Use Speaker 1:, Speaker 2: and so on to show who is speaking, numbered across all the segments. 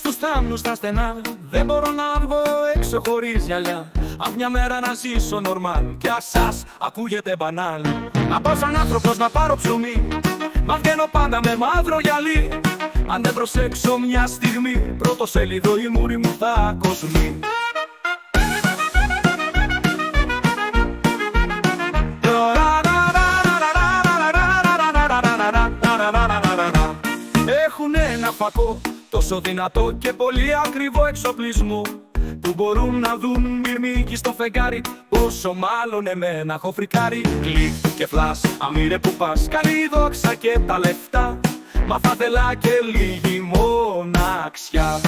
Speaker 1: στους θάμνους τα στενά. Δεν μπορώ να βγω έξω χωρίς γυαλιά. Αν μια μέρα να ζήσω νορμάλ κι ασάς ακούγεται μπανάλ. Να πάω σαν άνθρωπος να πάρω ψωμί, μα βγαίνω πάντα με μαύρο γυαλί. Αν δεν προσέξω μια στιγμή, πρώτο σελίδο η μούρη μου θα κοσμεί. Έχουν ένα φακό τόσο δυνατό και πολύ ακριβό εξοπλισμό, που μπορούν να δουν μυρμήγκι στο φεγγάρι, πόσο μάλλον εμένα έχω φρικάρει. Κλικ και φλας, αμύρε που πας, καλή δόξα και τα λεφτά, μα θα θέλα και λίγη μοναξιά.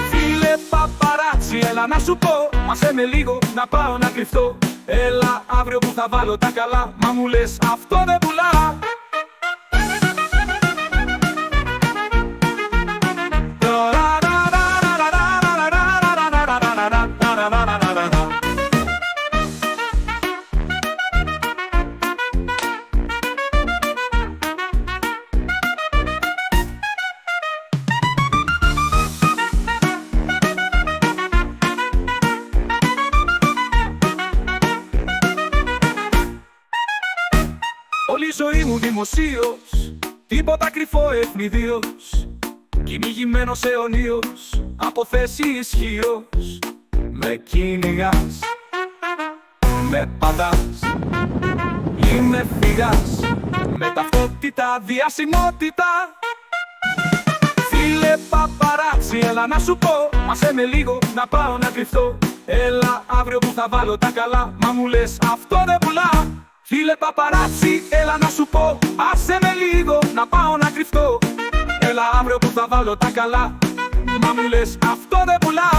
Speaker 1: Φίλε παπαράτσι, έλα να σου πω, μασέ με λίγο να πάω να κρυφτώ. Έλα αύριο που θα βάλω τα καλά, μα μου λες αυτό δεν πουλά. Όλη η ζωή μου δημοσίως, τίποτα κρυφό ευνηδίως, κυνηγημένος αιωνίως, από θέση ισχύος. Με κυνηγάς, με πατάς, είμαι φυγάς, με ταυτότητα, διασημότητα. Φίλε παπαράτσι, έλα να σου πω, μασέ με λίγο να πάω να κρυφτώ. Έλα αύριο που θα βάλω τα καλά, μα μου λες αυτό δεν πουλά. Φίλε παπαράτσι, έλα να σου πω, άσε με λίγο να πάω να κρυφτώ. Έλα αύριο που θα βάλω τα καλά, μα μου λες αυτό δεν πουλά.